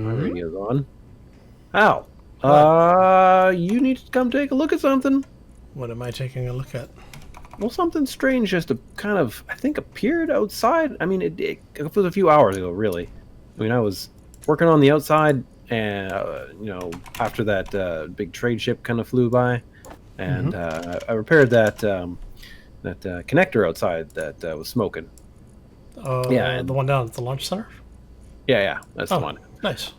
My Mm-hmm. radio's on. Al, What? you need to come take a look at something. What am I taking a look at? Well, something strange just kind of, I think, appeared outside. I mean, it was a few hours ago, really. I mean, I was working on the outside, and after that big trade ship kind of flew by, Mm-hmm. and I repaired that connector outside that was smoking. Yeah, The and one down at the launch center? yeah, that's the Oh, one. nice.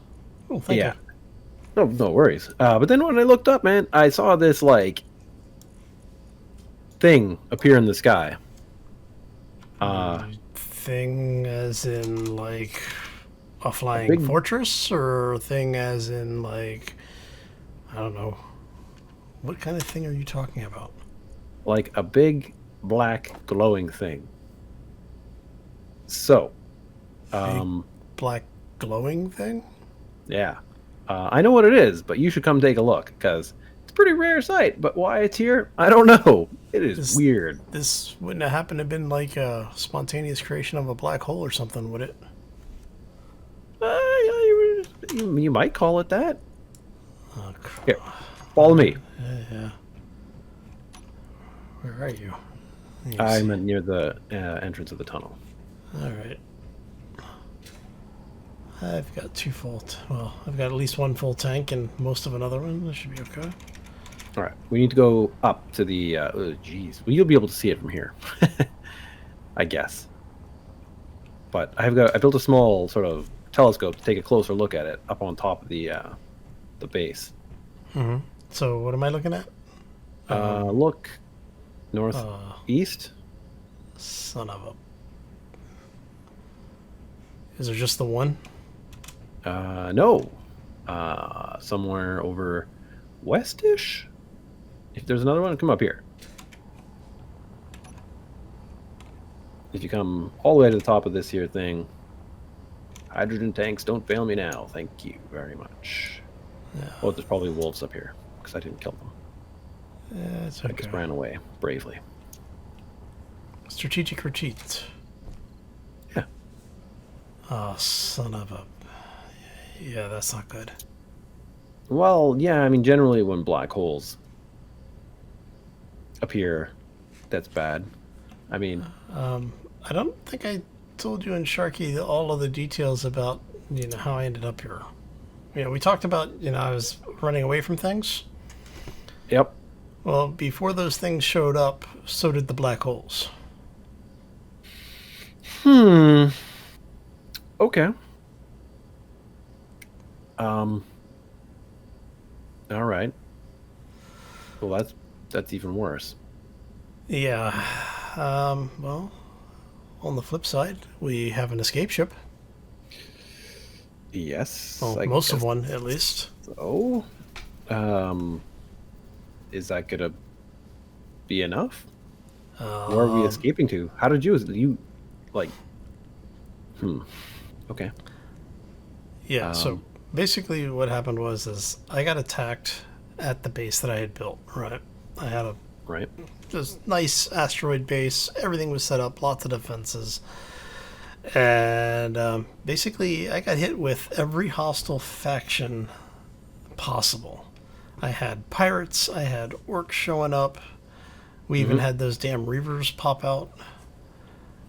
Oh, thank you. Yeah, no worries. But then when I looked up, man, I saw this like thing appear in the sky. Uh, Thing as in, like, a a flying big fortress? Or thing as in, like, I don't know. What kind of thing are you talking about? like a big black glowing thing. So, Big, um, black, glowing thing? yeah, I know what it is, but you should come take a look because it's a pretty rare sight. But why it's here, I don't know. It is This, weird. this wouldn't have happened to have been, like, a spontaneous creation of a black hole or something, would it? You might call it that. Oh, Here, follow me. yeah. Where are you? I'm near the entrance of the tunnel. All right. I've got I've got at least one full tank and most of another one. That should be okay. All right, we need to go up to the. Geez, well, you'll be able to see it from here, I guess. But I built a small sort of telescope to take a closer look at it up on top of the base. Mm-hmm. So what am I looking at? Look northeast. Son of a. Is there just the one? No, somewhere over westish. If there's another one, come up here. If you come all the way to the top of this here thing, hydrogen tanks, don't fail me now. Thank you very much. Yeah. Oh, there's probably wolves up here because I didn't kill them. Yeah, it's okay. I just ran away bravely. Strategic retreat. Yeah. Oh, son of a. Yeah, that's not good. Well, yeah, I mean, generally when black holes appear, that's bad. I mean, I don't think I told you and Sharky all of the details about how I ended up here. We talked about I was running away from things. yep. Well, before those things showed up, so did the black holes. Okay. All right. Well, that's even worse. Yeah. Well, on the flip side, we have an escape ship. Yes. Well, I most of guess one, at least. so. Is that gonna be enough? Where are we escaping to? How did you like? Okay. Yeah. So basically, what happened is I got attacked at the base that I had built. Right. I had a Right. just nice asteroid base. Everything was set up, lots of defenses. And basically, I got hit with every hostile faction possible. I had pirates, I had orcs showing up. We even had those damn reavers pop out.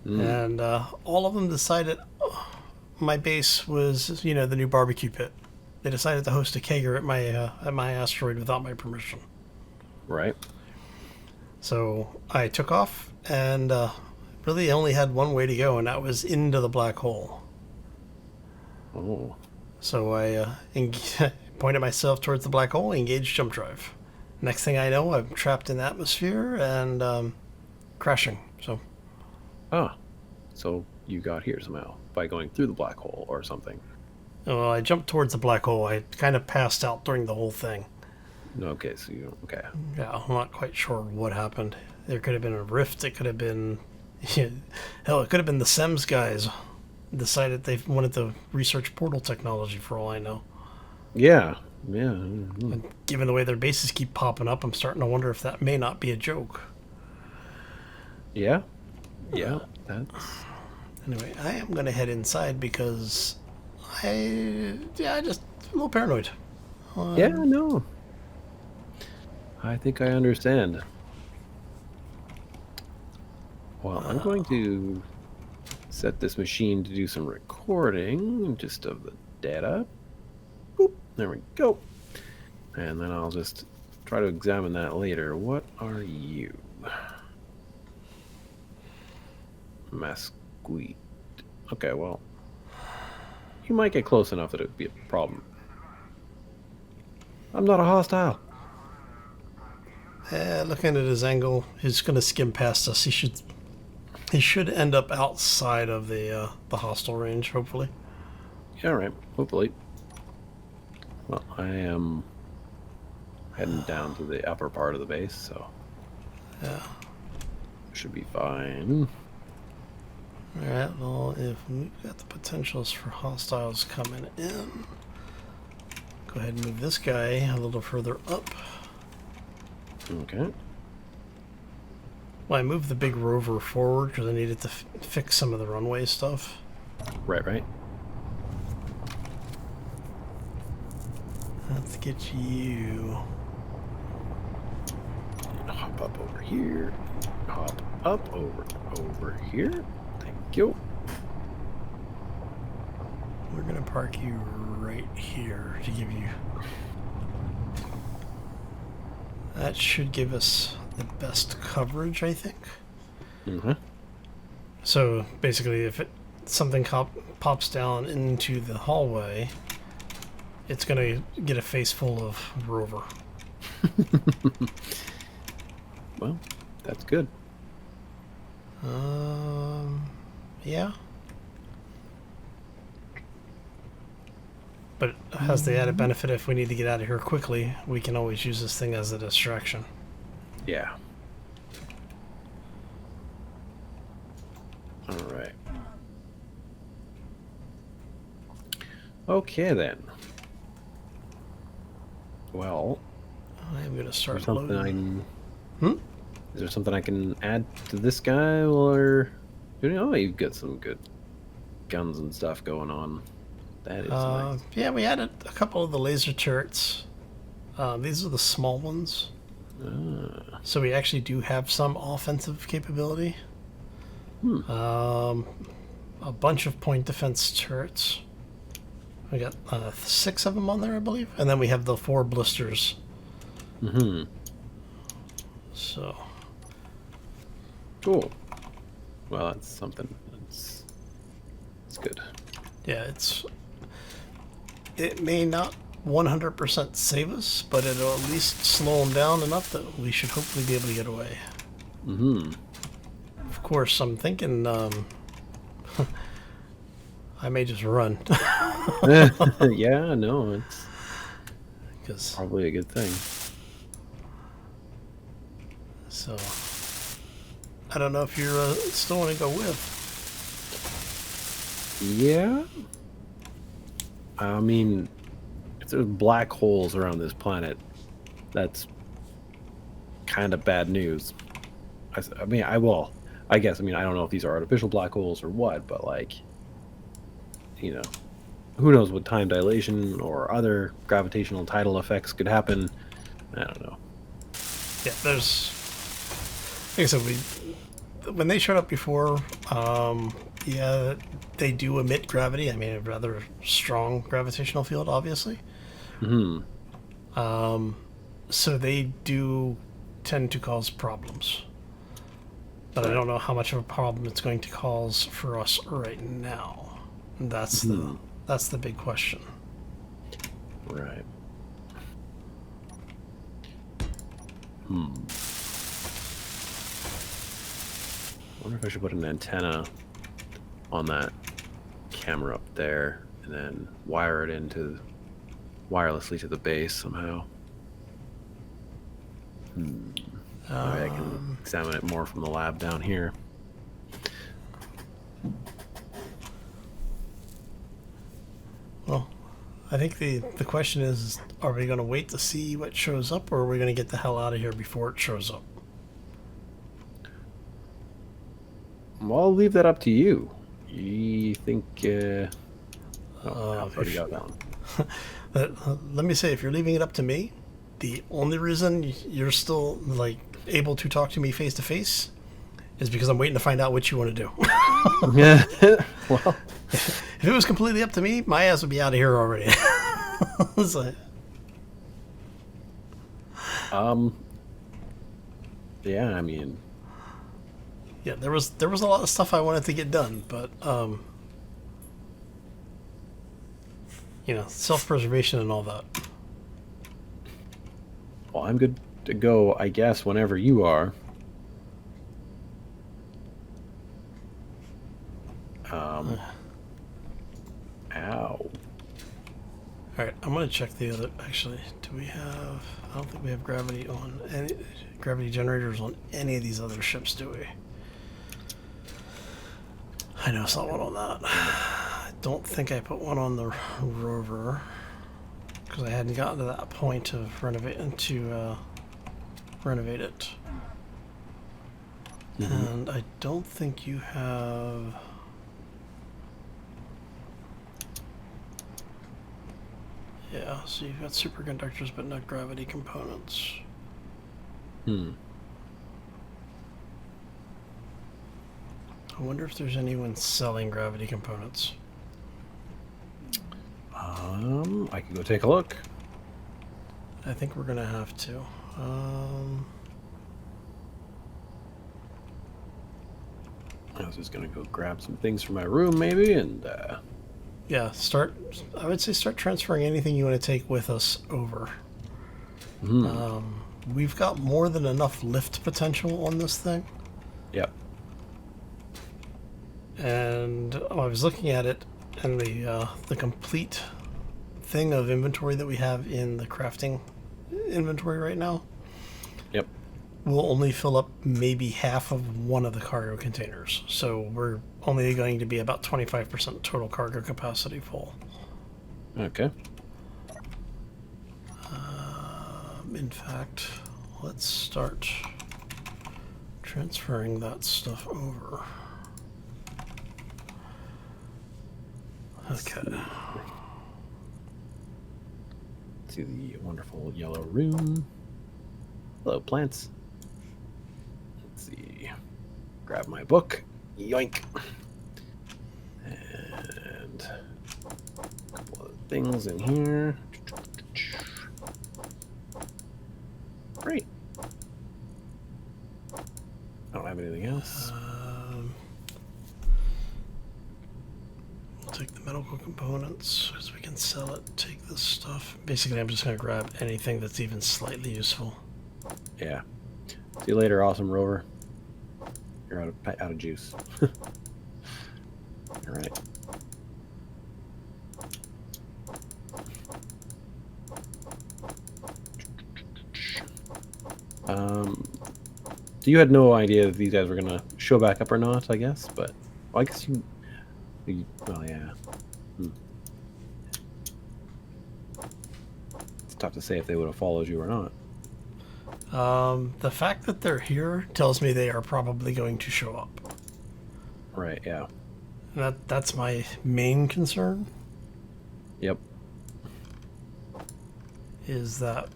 And all of them decided my base was, the new barbecue pit. They decided to host a kegger at my asteroid without my permission. Right. So I took off and really only had one way to go, and that was into the black hole. Oh. So I pointed myself towards the black hole, engaged jump drive. Next thing I know, I'm trapped in the atmosphere and crashing. So. Ah. So you got here somehow by going through the black hole or something. Well, I jumped towards the black hole. I kind of passed out during the whole thing. Okay. So okay. Yeah, I'm not quite sure what happened. There could have been a rift. It could have been, hell, it could have been the SEMS guys decided they wanted to research portal technology for all I know. Yeah. Yeah. Mm-hmm. And given the way their bases keep popping up, I'm starting to wonder if that may not be a joke. Yeah. Yeah. That's. Anyway, I am going to head inside because Just a little paranoid. Yeah, no. I think I understand. Well, I'm going to set this machine to do some recording just of the data. Boop, there we go. And then I'll just try to examine that later. What are you? Mesquite. Okay, well, you might get close enough that it would be a problem. I'm not a hostile. Looking at his angle, he's going to skim past us. He should end up outside of the hostile range, hopefully. Yeah, all right. Hopefully. Well, I am heading down to the upper part of the base, so Yeah. should be fine. Alright, well, if we've got the potentials for hostiles coming in, go ahead and move this guy a little further up. Okay. Well, I moved the big rover forward because I needed to fix some of the runway stuff. Right. Let's get you. Hop up over here. Hop up over here. Thank you. We're going to park you right here to give you... That should give us the best coverage, I think. Mm-hmm. So basically, if something pops down into the hallway, it's going to get a face full of rover. Well, that's good. Yeah. But it has the added benefit if we need to get out of here quickly, we can always use this thing as a distraction. Yeah. All right. Okay then. Well, I'm going to is start there something loading. Is there something I can add to this guy, or you've got some good guns and stuff going on. That is nice. Yeah, we added a couple of the laser turrets. These are the small ones. So we actually do have some offensive capability. A bunch of point defense turrets. We got 6 of them on there, I believe. And then we have the 4 blisters. So. Cool. Well, that's something. It's good. Yeah, it may not 100% save us, but it'll at least slow them down enough that we should hopefully be able to get away. Of course, I'm thinking I may just run. Yeah, no, it's probably a good thing. So, I don't know if you're still want to go with. Yeah. I mean, if there's black holes around this planet, that's kind of bad news. I guess, I don't know if these are artificial black holes or what, but who knows what time dilation or other gravitational tidal effects could happen. I don't know. Yeah, like I said, when they showed up before, yeah, they do emit gravity. A rather strong gravitational field, obviously. So they do tend to cause problems. But I don't know how much of a problem it's going to cause for us right now. That's the big question. Right. I wonder if I should put an antenna on that camera up there and then wire it into wirelessly to the base somehow. I can examine it more from the lab down here. Well, I think the question is, are we going to wait to see what shows up, or are we going to get the hell out of here before it shows up? Well, I'll leave that up to you. You think Oh, I've already got that one. Let me say, if you're leaving it up to me, the only reason you're still like able to talk to me face to face is because I'm waiting to find out what you want to do. Yeah. Well, If it was completely up to me, my ass would be out of here already. It's like, yeah, I mean, yeah, there was a lot of stuff I wanted to get done, but self-preservation and all that. well, I'm good to go, I guess, whenever you are. Ow. All right, I'm gonna check the other. Actually, do we have? I don't think we have gravity generators on any of these other ships, do we? I know it's not one on that. I don't think I put one on the rover because I hadn't gotten to that point of renovate it. And I don't think you have. Yeah, so you've got superconductors but not gravity components. Hmm. I wonder if there's anyone selling gravity components. I can go take a look. I think we're gonna have to. I was just gonna go grab some things from my room, maybe, and Yeah, I would say start transferring anything you want to take with us over. We've got more than enough lift potential on this thing. yep. And I was looking at it, and the complete thing of inventory that we have in the crafting inventory right now Yep. will only fill up maybe half of one of the cargo containers. So we're only going to be about 25% total cargo capacity full. Okay. In fact, let's start transferring that stuff over. Okay. To the wonderful yellow room. Hello, plants. Let's see. Grab my book. Yoink. And a couple of things in here. Great. I don't have anything else. We'll take the medical components because we can sell it. Take this stuff. Basically, I'm just going to grab anything that's even slightly useful. Yeah. See you later, awesome rover. You're out of juice. All right. So you had no idea if these guys were gonna show back up or not, I guess. But well, I guess you well, yeah. It's tough to say if they would have followed you or not. The fact that they're here tells me they are probably going to show up. Right. Yeah. And that's my main concern. Yep. Is that,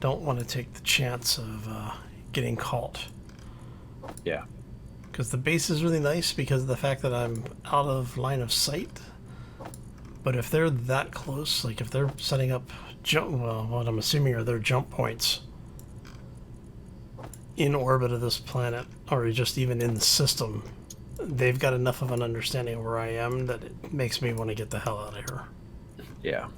don't want to take the chance of getting caught. Yeah. Because the base is really nice because of the fact that I'm out of line of sight. But if they're that close, like if they're setting up what I'm assuming are their jump points in orbit of this planet, or just even in the system, they've got enough of an understanding of where I am that it makes me want to get the hell out of here. Yeah.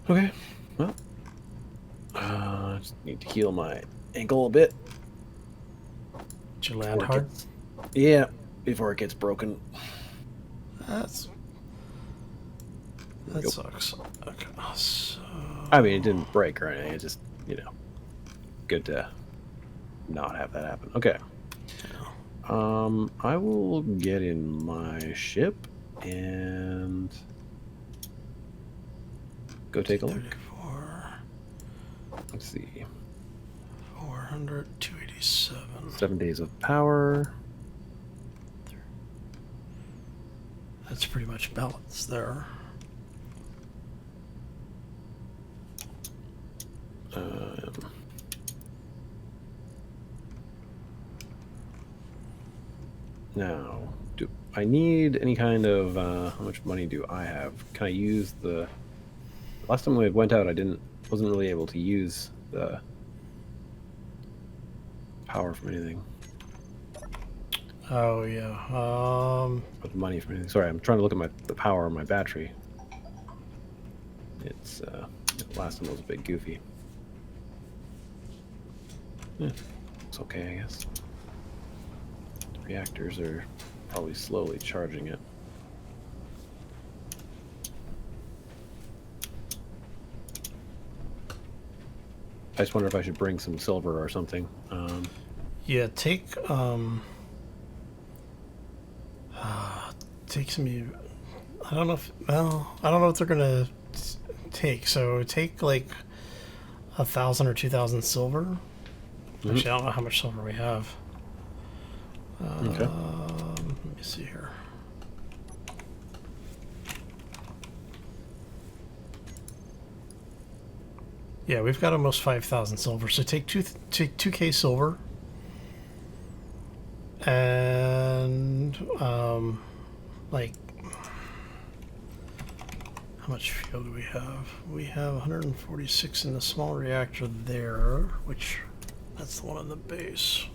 Okay. Well, just need to heal my ankle a bit. Did you land hard? Yeah, before it gets broken. That sucks. Okay, so... I mean, it didn't break or anything. It's just, good to not have that happen. Okay. I will get in my ship and go take a look. 34. Let's see. 400, 287. 7 days of power. That's pretty much balanced there. Now, do I need any kind of how much money do I have? Can I use the last time we went out? I wasn't really able to use the power from anything. Oh yeah. Or the money from anything. Sorry, I'm trying to look at the power of my battery. It's last time was a bit goofy. Yeah, it's okay, I guess. The reactors are probably slowly charging it. I just wonder if I should bring some silver or something. Yeah, take some. I don't know if I don't know what they're gonna take. So take like 1,000 or 2,000 silver. Actually, I don't know how much silver we have. Okay. Let me see here. Yeah, we've got almost 5,000 silver. So take 2K silver, and like, how much fuel do we have? We have 146 in the small reactor there, which that's the one on the base.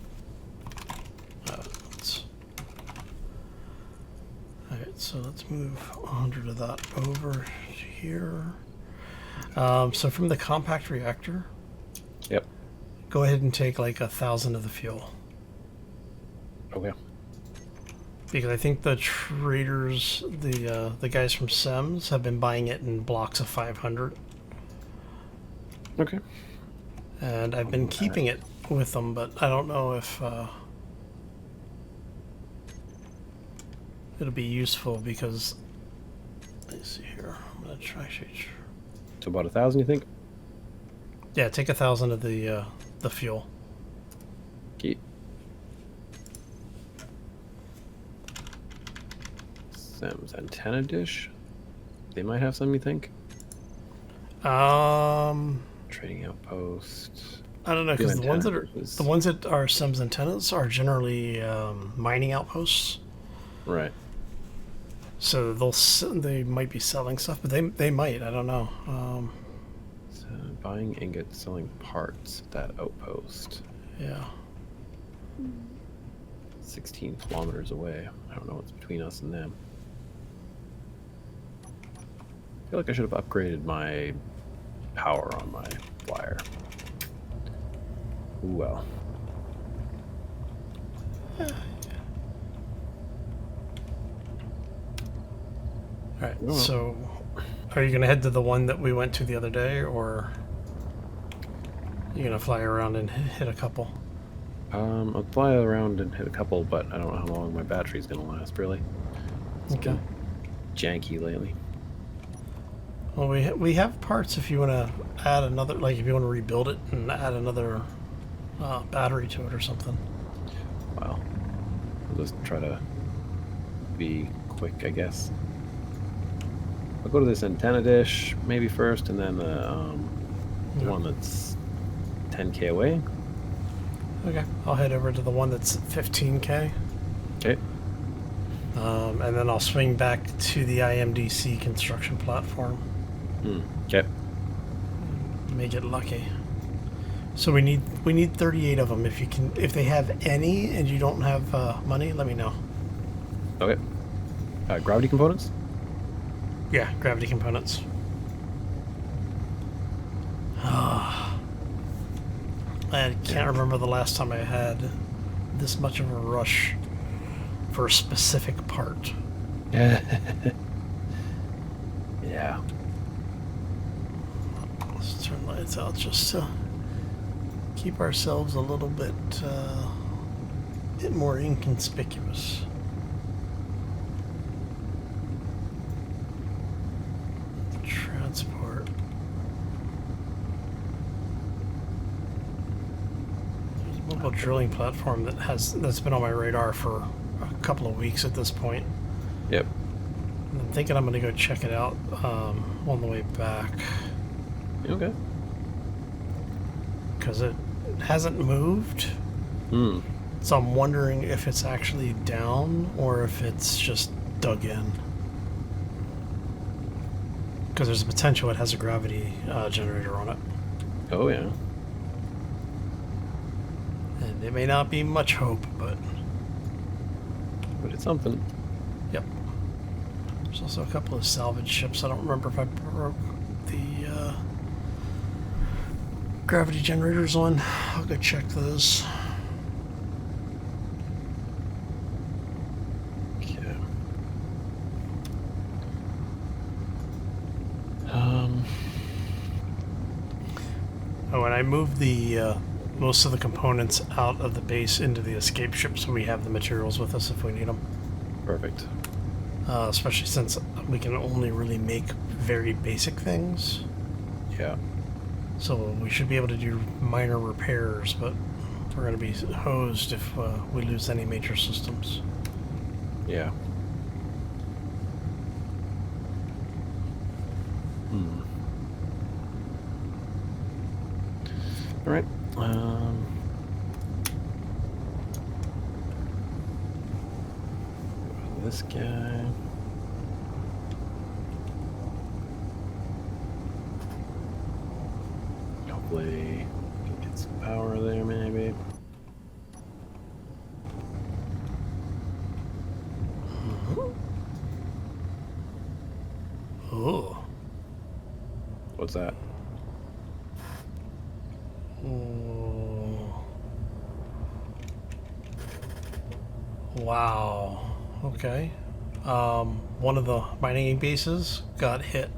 Alright, so let's move 100 of that over here. So from the compact reactor, Yep. go ahead and take like 1,000 of the fuel. Okay. Because I think the traders, the guys from SEMS have been buying it in blocks of 500. Okay. And I've been keeping it with them, but I don't know if it'll be useful because, let's see here, I'm going to try. So about 1,000, you think? Yeah, take 1,000 of the fuel. Okay. Sam's antenna dish. They might have some, you think? Trading outpost. I don't know, because the ones that are SEMS antennas are generally mining outposts. Right. So they might be selling stuff, but they might. I don't know. So buying ingots, selling parts at that outpost. Yeah. 16 kilometers away. I don't know what's between us and them. I feel like I should have upgraded my power on my flyer. Ooh, well. Alright, so are you going to head to the one that we went to the other day, or you going to fly around and hit a couple? I'll fly around and hit a couple, but I don't know how long my battery's going to last, really. It's Okay. been janky lately. Well, we have parts if you want to add another, like if you want to rebuild it and add another battery to it or something. Well, I'll just try to be quick, I guess. I'll go to this antenna dish maybe first, and then the one that's 10k away. Okay, I'll head over to the one that's 15k. Okay. And then I'll swing back to the IMDC construction platform. Okay. May get lucky. So we need 38 of them. If they have any and you don't have money, let me know. Okay. Gravity components? Yeah, gravity components. I can't remember the last time I had this much of a rush for a specific part. Yeah. Let's turn lights out just to keep ourselves a little bit more inconspicuous. Transport. portable drilling platform that's been on my radar for a couple of weeks at this point. Yep. I'm thinking I'm going to go check it out on the way back. Okay. Because it hasn't moved. Hmm. So I'm wondering if it's actually down or if it's just dug in. Because there's a potential it has a gravity generator on it. Oh, yeah. And it may not be much hope, but But it's something. yep. There's also a couple of salvage ships. I don't remember if I broke the gravity generators on. I'll go check those. Okay. Oh, and I moved the most of the components out of the base into the escape ship so we have the materials with us if we need them. Perfect. Especially since we can only really make very basic things. Yeah. So we should be able to do minor repairs, but we're going to be hosed if we lose any major systems. Yeah. Hmm. All right. This guy. Hopefully, can get some power there, maybe. Oh. What's that? Wow. Okay. One of the mining bases got hit.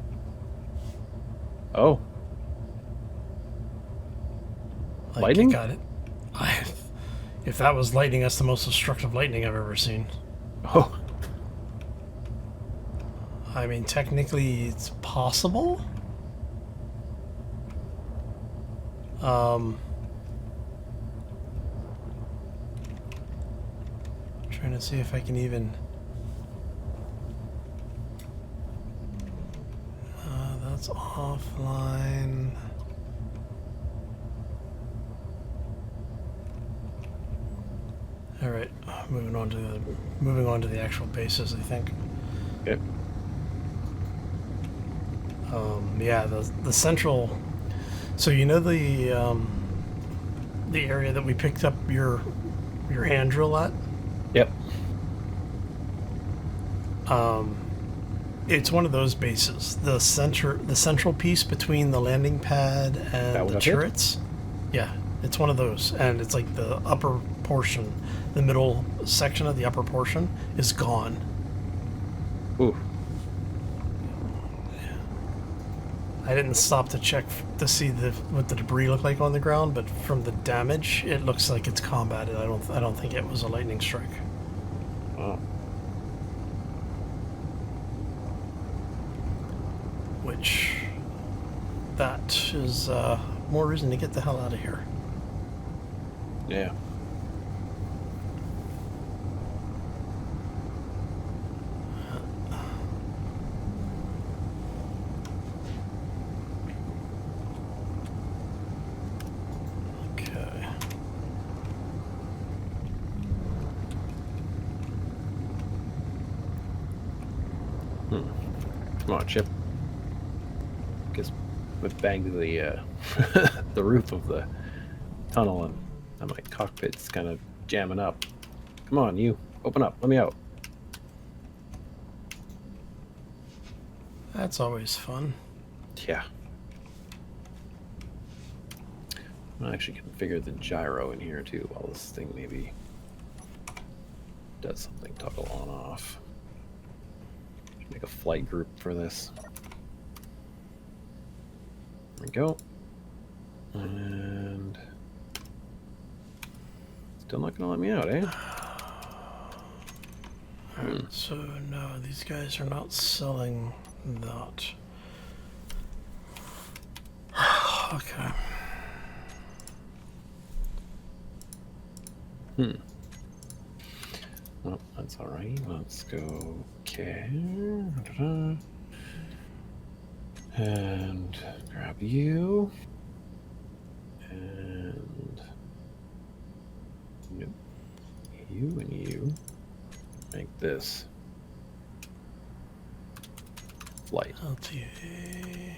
Oh, Like lightning? It got it. If that was lightning, that's the most destructive lightning I've ever seen. Oh, I mean, technically, it's possible. Trying to see if I can even. That's offline. All right, moving on to the actual bases, I think. okay. Yeah, the central. So you know the area that we picked up your hand drill at. Yep. It's one of those bases. The central piece between the landing pad That and one the up here? turrets. Yeah, it's one of those, and it's like the upper portion, the middle section of the upper portion is gone. Ooh. I didn't stop to check to see what the debris looked like on the ground, but from the damage, it looks like it's combated. I don't think it was a lightning strike. Oh. Which, that is more reason to get the hell out of here. Yeah. Okay. Come on, Chip. Guess we banged the the roof of the tunnel, and my cockpit's kind of jamming up. Come on, you open up. Let me out. That's always fun. Yeah. I actually configure the gyro in here too, while this thing maybe does something. Toggle on off. Should make a flight group for this. There we go. And still not gonna let me out, eh? Alright, so no, these guys are not selling that. Okay. Well, that's all right. Let's go. Okay. And grab you. And nope. You and you. Make this flight. LTA.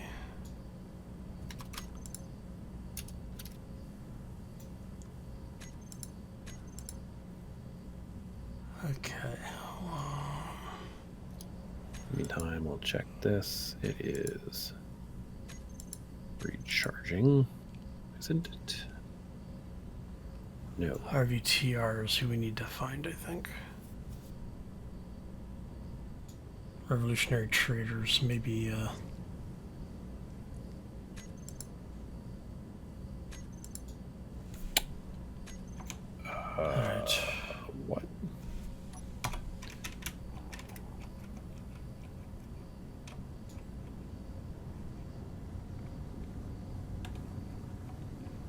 Okay. Meantime, we'll check this. It is recharging, isn't it? No. RVTR is who we need to find, I think. Revolutionary Traders, maybe. Alright. What?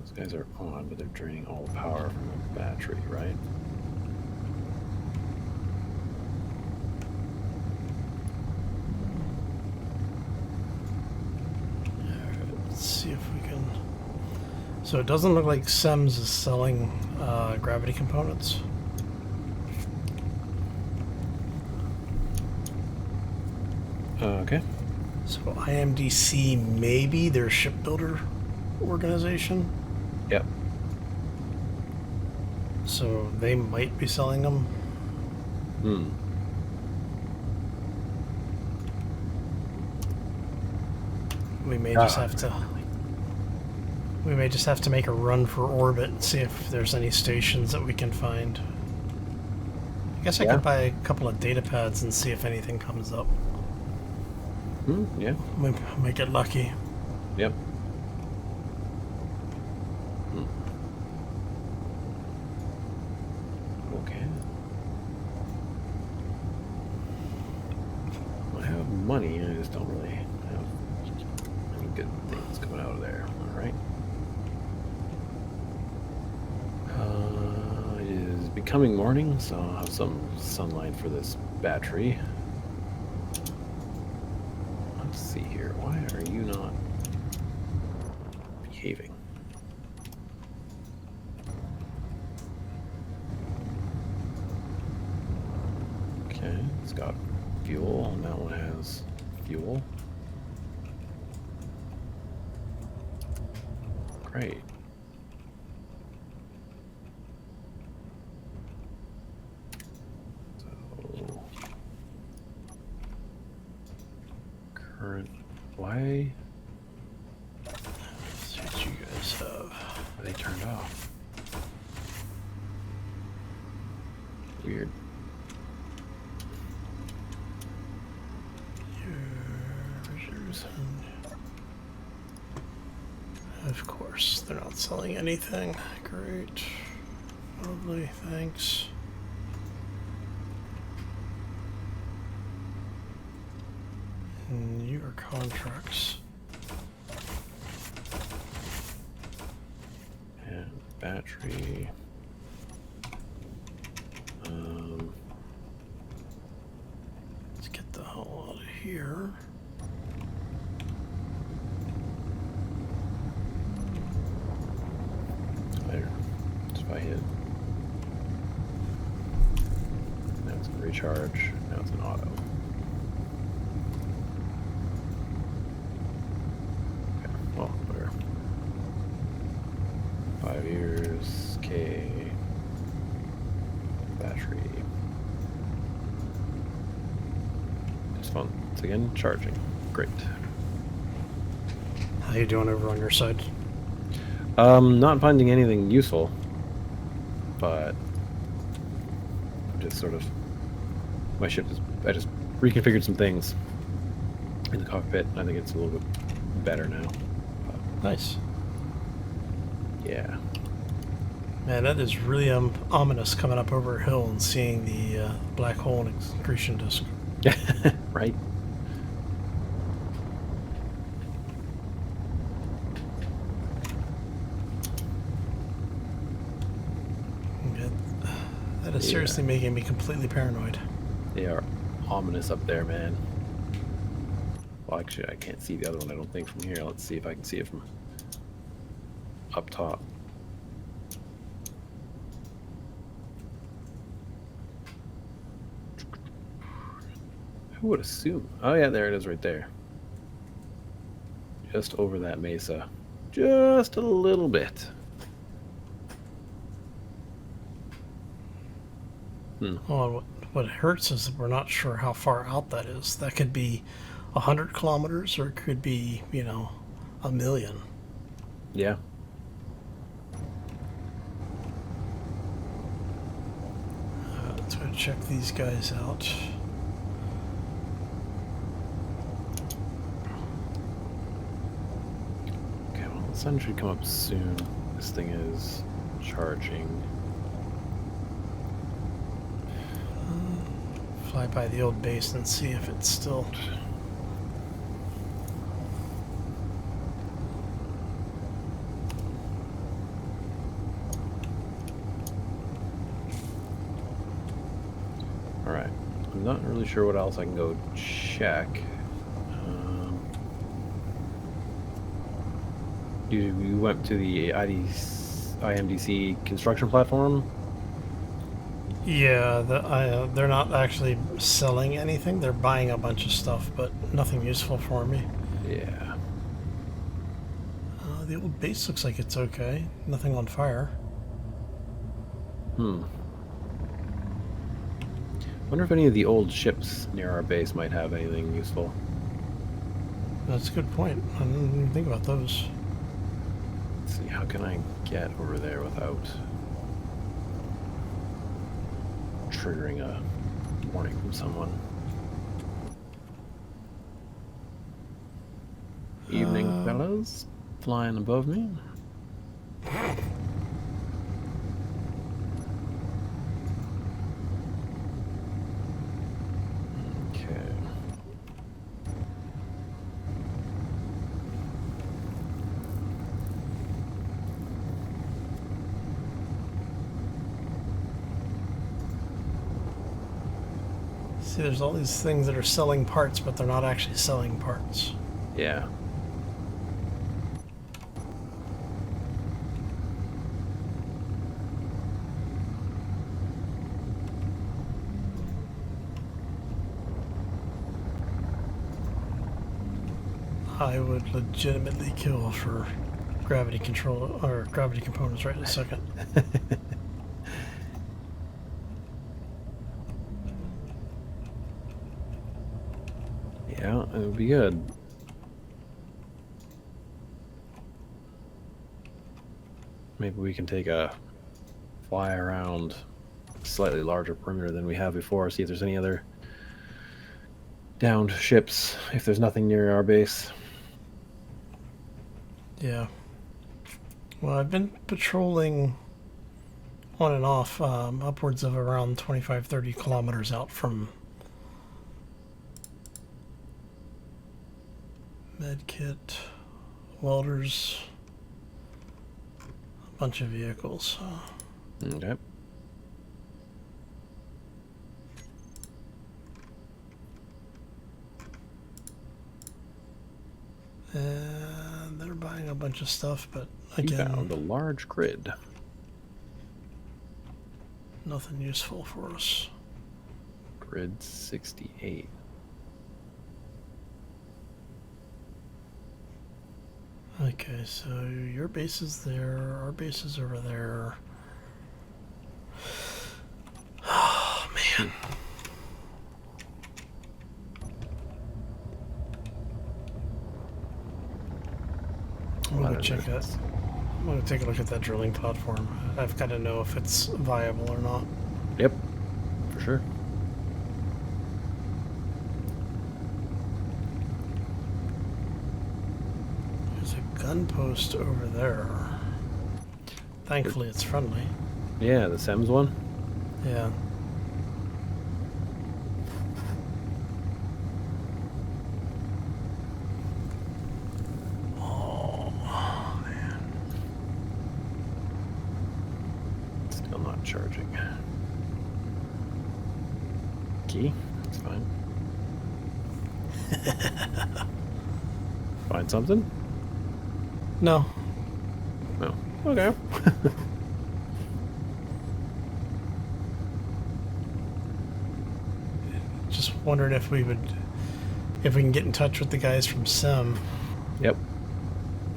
Those guys are on, but they're draining all the power from the battery, right? Let's see if we can. So it doesn't look like SEMS is selling gravity components. Okay. So IMDC maybe their shipbuilder organization. Yep. So they might be selling them. We may just have to. We may just have to make a run for orbit and see if there's any stations that we can find. I guess I could buy a couple of data pads and see if anything comes up. Yeah. We might get lucky. Yep. Okay. I have money, I just don't really have any good things coming out of there. Alright. It is becoming morning, so I'll have some sunlight for this battery. Let's see here. Why are you not behaving? Okay, it's got fuel, and that one has fuel. Great. So, current, why Let's see what you guys have. are they turned off? Weird. Of course, they're not selling anything. Great. Lovely, thanks. And your contracts. And battery. Let's get the hell out of here. There. Just if I hit. Now it's gonna recharge. Now it's an auto. Okay, well, whatever. 5 years, K. Battery. It's fun. It's again charging. Great. How you doing over on your side? Not finding anything useful, but I'm just sort of my ship is. I just reconfigured some things in the cockpit. I think it's a little bit better now. Nice. Yeah. Man, that is really ominous coming up over a hill and seeing the black hole and accretion disk. Right. seriously making me completely paranoid. They are ominous up there, man. Well, actually, I can't see the other one, I don't think, from here. Let's see if I can see it from up top. Who would assume? Oh, yeah, there it is right there. Just over that mesa. Just a little bit. Well, what hurts is that we're not sure how far out that is. That could be 100 kilometers, or it could be, you know, 1,000,000. Yeah. Let's go check these guys out. Okay, well, the sun should come up soon. This thing is charging. Fly by the old base and see if it's still... Alright. I'm not really sure what else I can go check. You went to the IMDC construction platform? Yeah, they're not actually selling anything. They're buying a bunch of stuff, but nothing useful for me. Yeah. The old base looks like it's okay. Nothing on fire. Wonder if any of the old ships near our base might have anything useful. That's a good point. I didn't even think about those. Let's see, how can I get over there without triggering a warning from someone? Evening, fellas. Flying above me. Okay. See, there's all these things that are selling parts, but they're not actually selling parts. Yeah. I would legitimately kill for gravity control or gravity components right in a second. Yeah, it would be good. Maybe we can take a fly around a slightly larger perimeter than we have before, see if there's any other downed ships, if there's nothing near our base. Yeah. Well, I've been patrolling on and off upwards of around 25-30 kilometers out from medkit, welders, a bunch of vehicles. Okay. And they're buying a bunch of stuff, but You again, found a large grid. nothing useful for us. Grid 68. Okay, so your base is there, our base is over there. Oh, man. I'm gonna go check that. I'm gonna take a look at that drilling platform. I've got to know if it's viable or not. Yep, for sure. There's a gun post over there. Thankfully, it's friendly. Yeah, the SEMS one. Yeah. Oh, man. Still not charging. key. That's fine. Find something? No. No. Okay. Just wondering if we can get in touch with the guys from Sim Yep.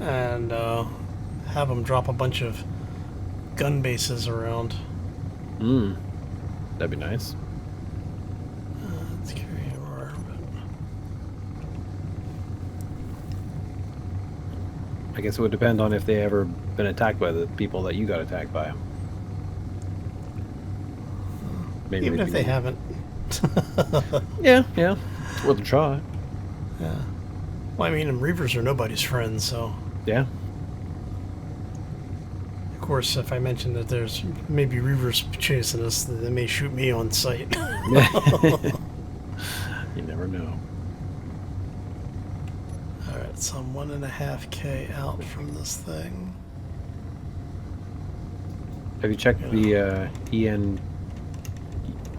and have them drop a bunch of gun bases around. That'd be nice. Let's carry over. I guess it would depend on if they ever been attacked by the people that you got attacked by. Maybe Even if they haven't. Yeah. It's worth a try. Yeah. Well, I mean, and Reavers are nobody's friends, so. Yeah. Of course, if I mention that there's maybe Reavers chasing us, they may shoot me on sight. You never know. Alright, so I'm 1.5K out from this thing. Have you checked the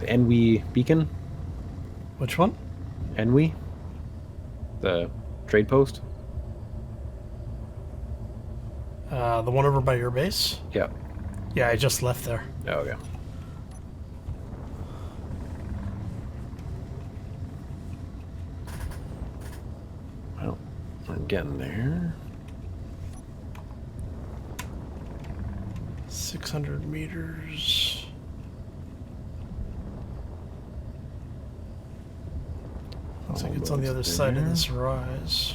Enwi beacon? Which one? Enwi? The trade post? The one over by your base? Yeah. Yeah, I just left there. Oh, okay. Well, I'm getting there. 600 meters. Looks like it's on the other side of this rise.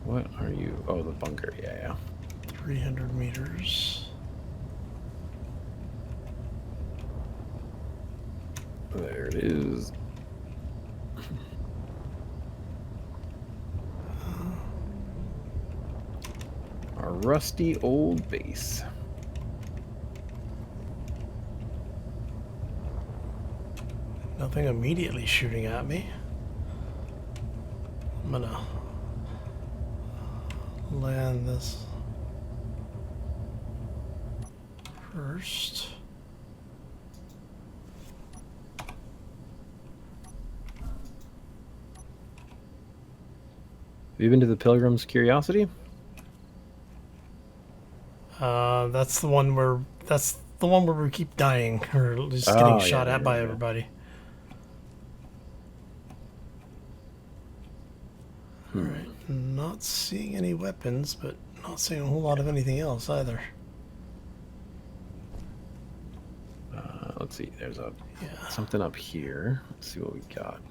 What are you? Oh, the bunker. Yeah. 300 meters. There it is. Our rusty old base. Nothing immediately shooting at me. I'm gonna land this first. Have you been to the Pilgrim's Curiosity? That's the one where we keep dying or just getting shot at by everybody. Alright, not seeing any weapons, but not seeing a whole lot of anything else either. Let's see, there's something up here. Let's see what we got.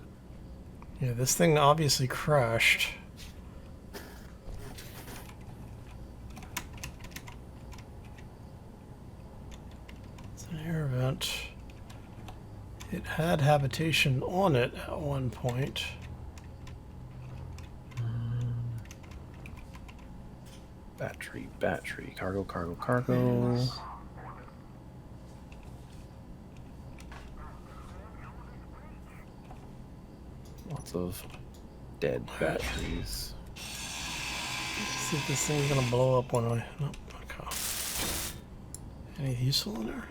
Yeah, this thing obviously crashed. It's an air vent. It had habitation on it at one point. Battery, cargo. Yes. Lots of dead batteries. See if this thing's gonna blow up when I. Nope. Okay. Any useful in there?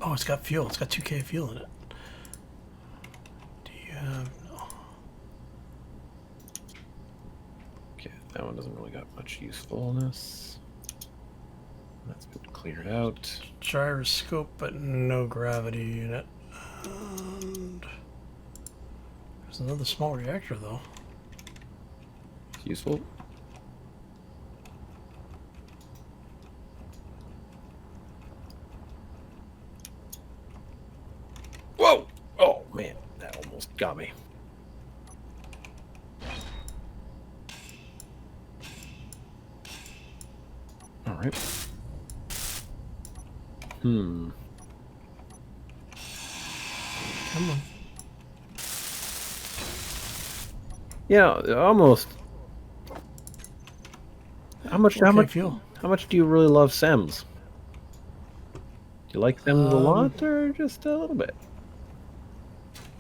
Oh, it's got fuel. It's got 2K fuel in it. Do you have no? Okay, that one doesn't really got much usefulness. That's been cleared out. Gyroscope, but no gravity unit. And there's another small reactor, though. Useful. Whoa! Oh man, that almost got me. All right. Come on. Yeah, almost. How much fuel? How much do you really love Sems? Do you like Sems a lot or just a little bit?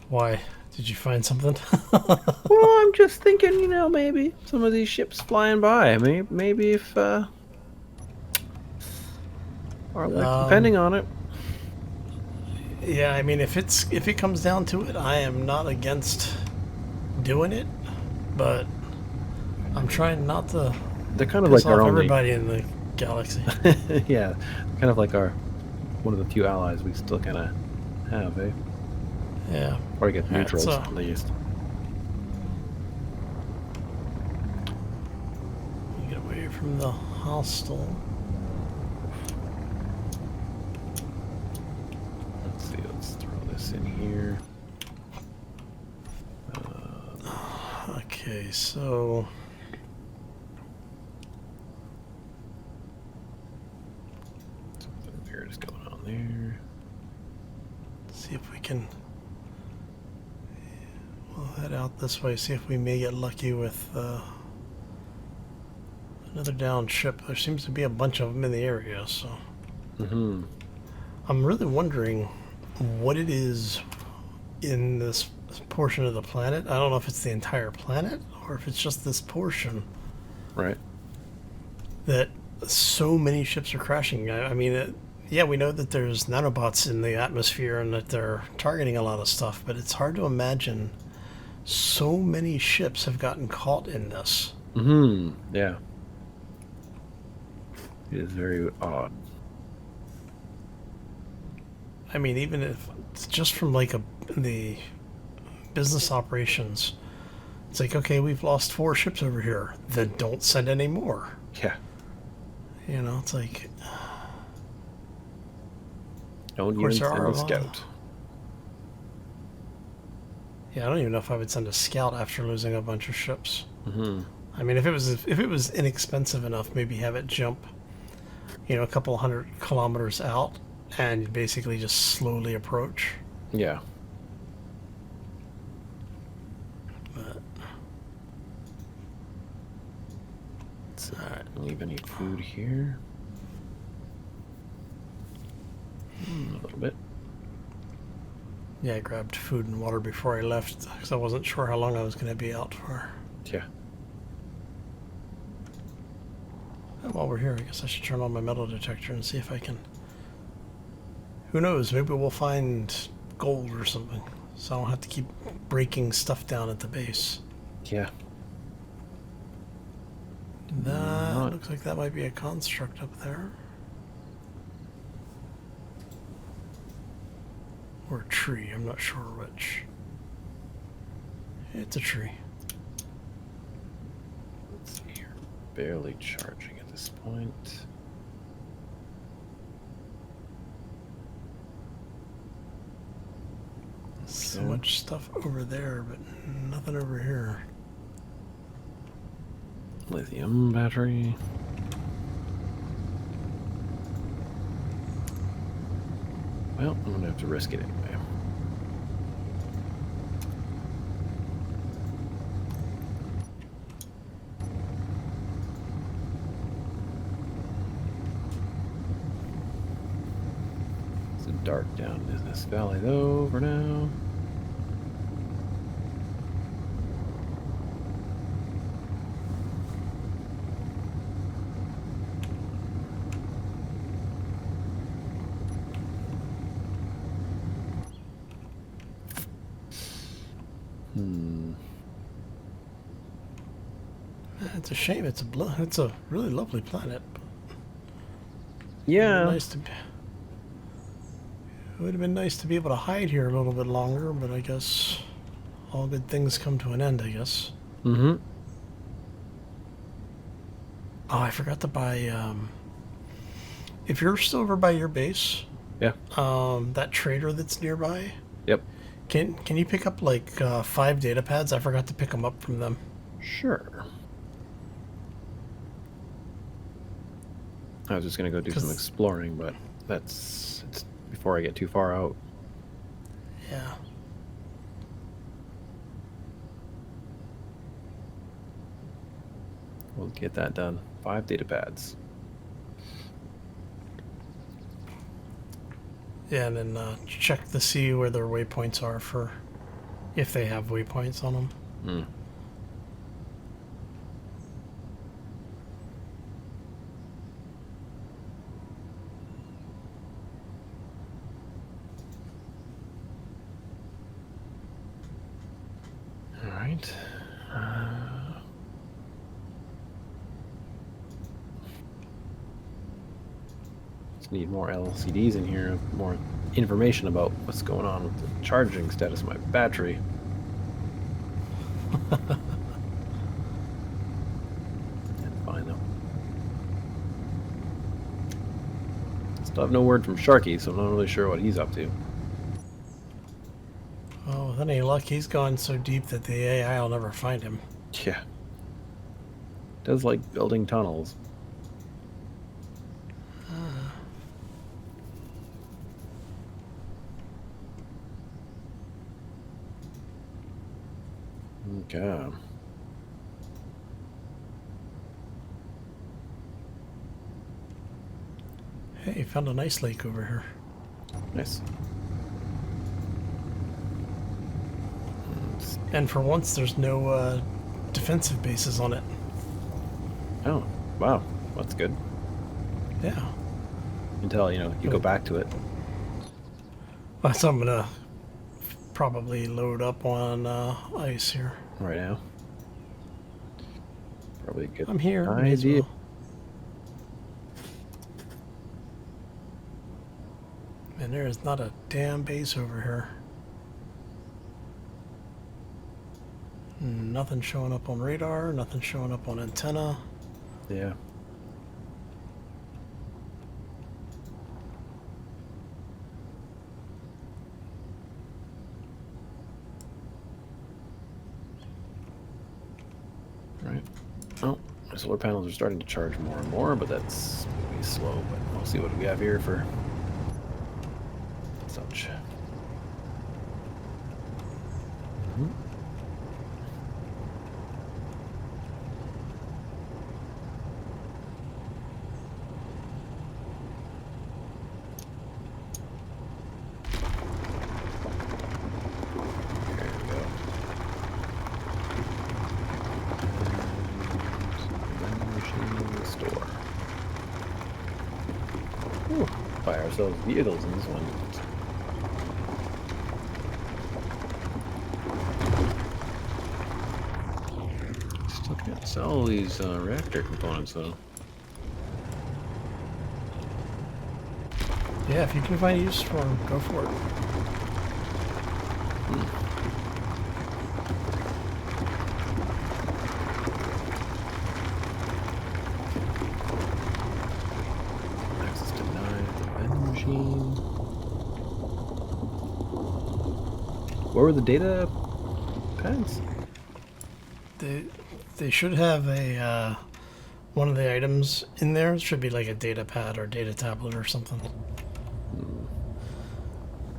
Why? Did you find something? Well, I'm just thinking, maybe some of these ships flying by. Maybe if our luck's depending on it. Yeah, I mean, if it comes down to it, I am not against doing it, but I'm trying not to They're kind of piss like our off only. everybody in the galaxy. Yeah, kind of like one of the few allies we still kind of have, eh? Yeah. Or I get Alright, neutrals so at least. you get away from the hostile. Let's see. Let's throw this in here. Okay, so Something weird is going on there. see if we can. We'll head out this way. See if we may get lucky with another down ship. There seems to be a bunch of them in the area, so. Mm-hmm. I'm really wondering what it is in this portion of the planet. I don't know if it's the entire planet or if it's just this portion Right. that so many ships are crashing. I mean, yeah, we know that there's nanobots in the atmosphere and that they're targeting a lot of stuff, but it's hard to imagine so many ships have gotten caught in this. Mm-hmm. Yeah. It is very odd. I mean, even if it's just from like the business operations, it's like, okay, we've lost 4 ships over here, then don't send any more. Yeah. It's like, Don't Of even course there send are a a lot. scout. yeah, I don't even know if I would send a scout after losing a bunch of ships. Mm-hmm. I mean, if it was inexpensive enough, maybe have it jump, a couple 100 kilometers out and basically just slowly approach. Yeah. But Let's leave any food here. A little bit. yeah, I grabbed food and water before I left because I wasn't sure how long I was going to be out for. Yeah. And while we're here, I guess I should turn on my metal detector and see if I can. Who knows? Maybe we'll find gold or something, so I don't have to keep breaking stuff down at the base. Yeah. That looks like that might be a construct up there. Or a tree, I'm not sure which. It's a tree. Let's see here. Barely charging at this point. So much stuff over there, but nothing over here. Lithium battery. Well, I'm gonna have to risk it anyway. It's a dark down Business Valley though for now. It's a shame. It's a really lovely planet. Yeah. It would have been nice to be able to hide here a little bit longer, but I guess all good things come to an end, I guess. Mm-hmm. Oh, I forgot to buy, if you're still over by your base, Yeah. that trader that's nearby, Yep. can you pick up like 5 data pads? I forgot to pick them up from them. Sure. I was just gonna go do some exploring, but it's before I get too far out. Yeah. We'll get that done. 5 data pads. Yeah, and then check to see where their waypoints are for, if they have waypoints on them. Hmm. All right. Just need more LCDs in here, more information about what's going on with the charging status of my battery. That's fine though. Still have no word from Sharky, so I'm not really sure what he's up to. Oh, with any luck, he's gone so deep that the AI will never find him. Yeah. Does like building tunnels. Okay. Hey, found a nice lake over here. Nice. And for once, there's no defensive bases on it. Oh, wow. That's good. Yeah. Until, you go back to it. So I'm gonna probably load up on ice here. Right now. Probably a good I'm here. may as idea. well. And there is not a damn base over here. Nothing showing up on radar, nothing showing up on antenna. Yeah. Right. Oh, my solar panels are starting to charge more and more, but that's maybe slow. But we'll see what we have here for such. Mhm. There we go. Vending machine store. Ooh, buy ourselves vehicles in this one. Still can't sell these reactor components though. Yeah, if you can find use for them, go for it. Access denied. The vending machine. Where were the data pads? They should have a one of the items in there. It should be like a data pad or data tablet or something.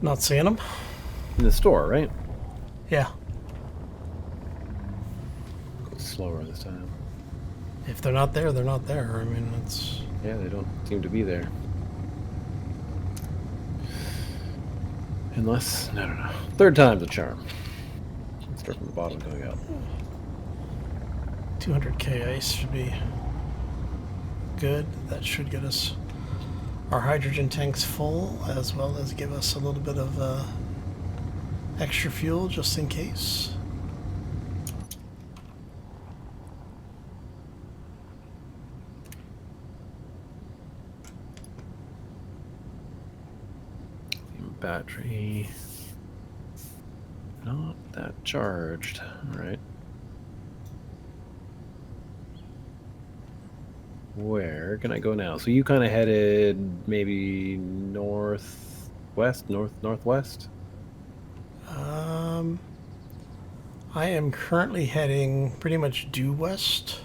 Not seeing them. In the store, right? Yeah. Go slower this time. If they're not there, they're not there. I mean, it's... Yeah, they don't seem to be there. Unless, I don't know. Third time's a charm. Let's start from the bottom going up. 200k ice should be good. That should get us our hydrogen tanks full, as well as give us a little bit of extra fuel just in case. Battery. Not that charged. Alright. Where can I go now? So you kind of headed maybe northwest, northwest? I am currently heading pretty much due west,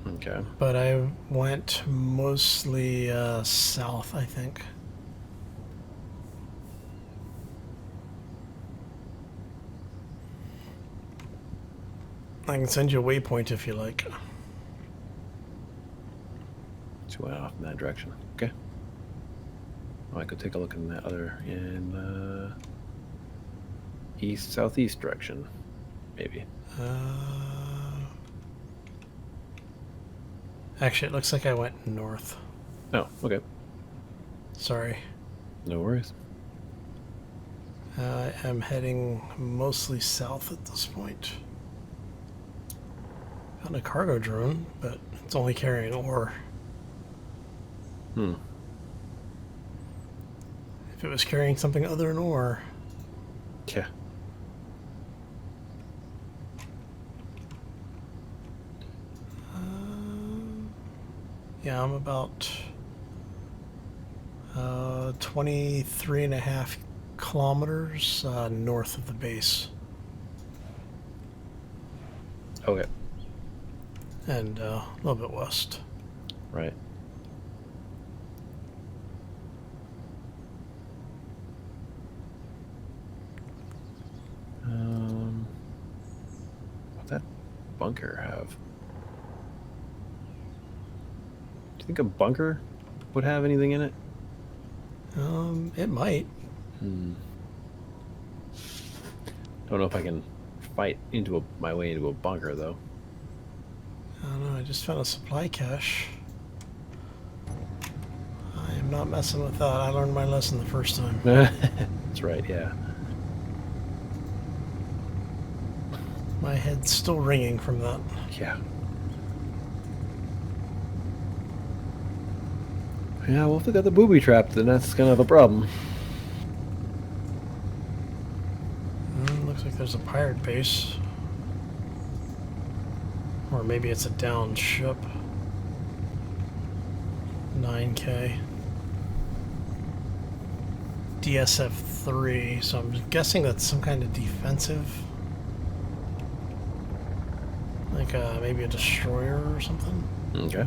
Okay. but I went mostly south, I think. I can send you a waypoint if you like. So I went off in that direction. Okay. Oh, I could take a look in that other east southeast direction, maybe. Actually, it looks like I went north. Oh, okay. Sorry. No worries. I am heading mostly south at this point. Found a cargo drone, but it's only carrying ore. Hmm. If it was carrying something other than ore. Yeah. Yeah, I'm about 23.5 kilometers north of the base. Okay. And a little bit west. Right. What'd that bunker have? Do you think a bunker would have anything in it? It might. Don't know if I can fight into my way into a bunker though. I don't know, I just found a supply cache. I am not messing with that. I learned my lesson the first time. That's right, yeah. My head's still ringing from that. Yeah. Yeah, well, if they got the booby trapped, then that's kind of a problem. Looks like there's a pirate base. Or maybe it's a downed ship. 9K. DSF-3, so I'm guessing that's some kind of defensive. Like maybe a destroyer or something. Okay.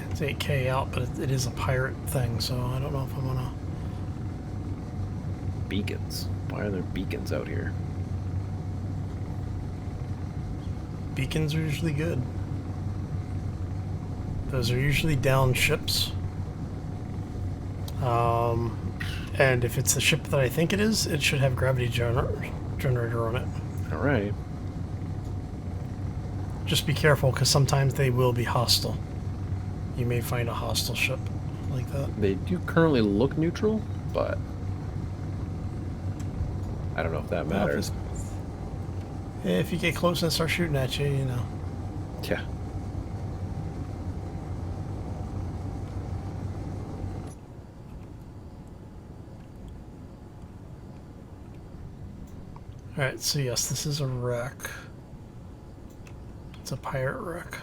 It's 8K out, but it is a pirate thing, so I don't know if I'm gonna... Beacons. Why are there beacons out here? Beacons are usually good. Those are usually down ships. And if it's the ship that I think it is, it should have gravity generator on it. Alright. Just be careful, because sometimes they will be hostile. You may find a hostile ship like that. They do currently look neutral, but I don't know if that matters. If you get close and start shooting at you, you know. Yeah. Alright, so yes, this is a wreck. It's a pirate wreck.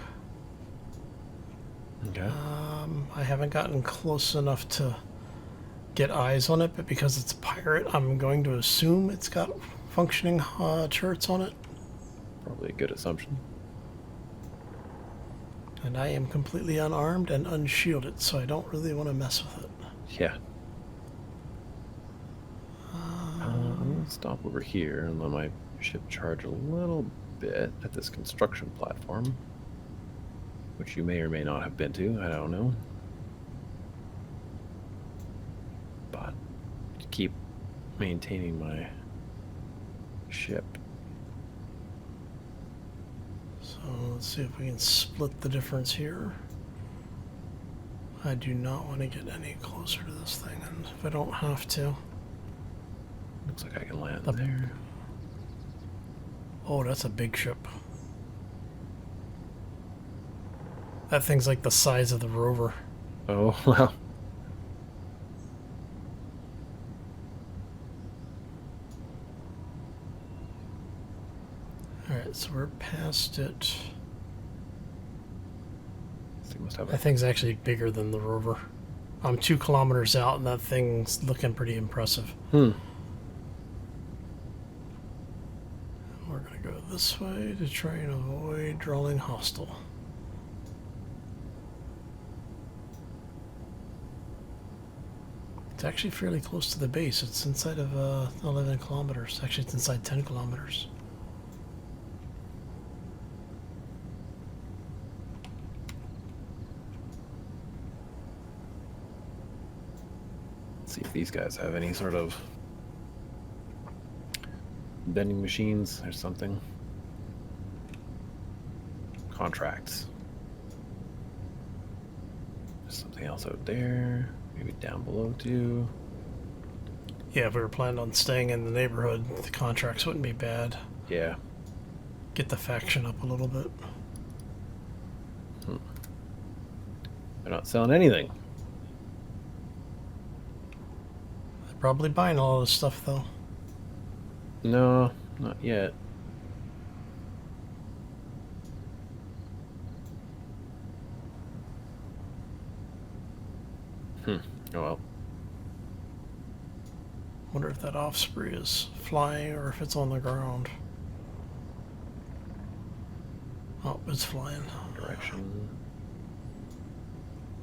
Okay. I haven't gotten close enough to get eyes on it, but because it's a pirate, I'm going to assume it's got functioning turrets on it. Probably a good assumption. And I am completely unarmed and unshielded, so I don't really want to mess with it. Yeah. I'm going to stop over here and let my ship charge a little bit at this construction platform, which you may or may not have been to. I don't know. But to keep maintaining my ship. So let's see if we can split the difference here. I do not want to get any closer to this thing, and if I don't have to. Looks like I can land there. Oh, that's a big ship. That thing's like the size of the rover. Oh, well. Alright, so we're past it. Must have That thing's actually bigger than the rover. I'm 2 kilometers out, and that thing's looking pretty impressive. We're going to go this way to try and avoid drawing hostile. It's actually fairly close to the base. It's inside of 11 kilometers. Actually, it's inside 10 kilometers. see if these guys have any sort of vending machines or something. Contracts. There's something else out there. Maybe down below too. Yeah, if we were planning on staying in the neighborhood, the contracts wouldn't be bad. Yeah. Get the faction up a little bit. They're not selling anything. They're probably buying all this stuff, though. No, not yet. Oh well. Wonder if that offspring is flying or if it's on the ground. Oh, it's flying. Direction.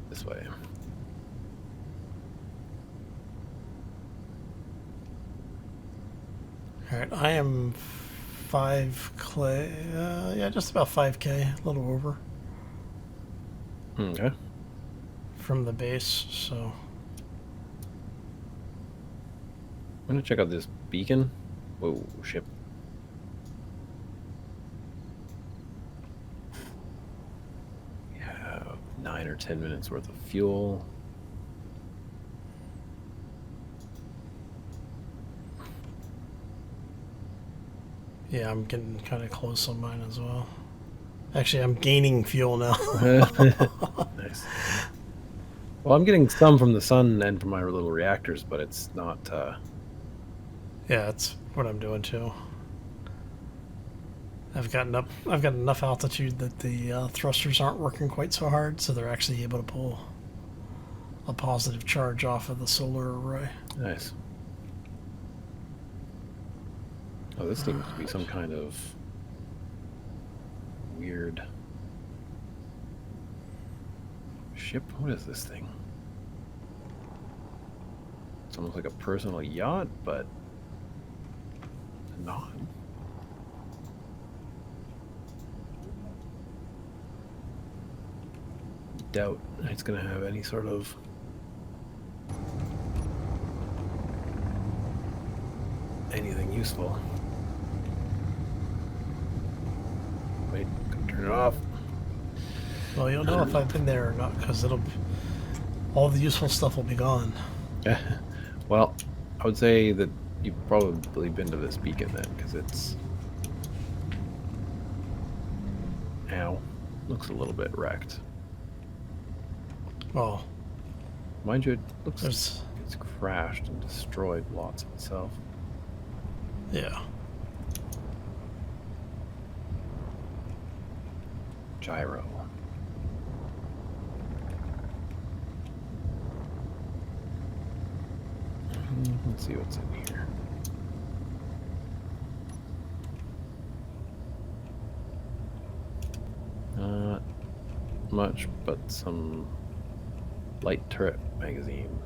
This way. Alright, I am 5 clay. Yeah, just about 5k, a little over. Okay. From the base, so. I'm gonna check out this beacon. Whoa, ship. We have 9 or 10 minutes worth of fuel. Yeah, I'm getting kind of close on mine as well. Actually, I'm gaining fuel now. Nice. Well, I'm getting some from the sun and from my little reactors, but it's not. Yeah, that's what I'm doing too. I've got enough altitude that the thrusters aren't working quite so hard, so they're actually able to pull a positive charge off of the solar array. Nice. Oh, this seems to be some kind of weird ship. What is this thing? It's almost like a personal yacht, but not. Doubt it's going to have any sort of anything useful. Wait, turn it off. Well, you'll know if I've been there or not, because all the useful stuff will be gone. Well, I would say that you've probably been to this beacon then, because it's... Ow. Looks a little bit wrecked. Well, Mind you, it looks like there's... it's crashed and destroyed lots of itself. Yeah. Gyro. Let's see what's in here. Not much, but some light turret magazine.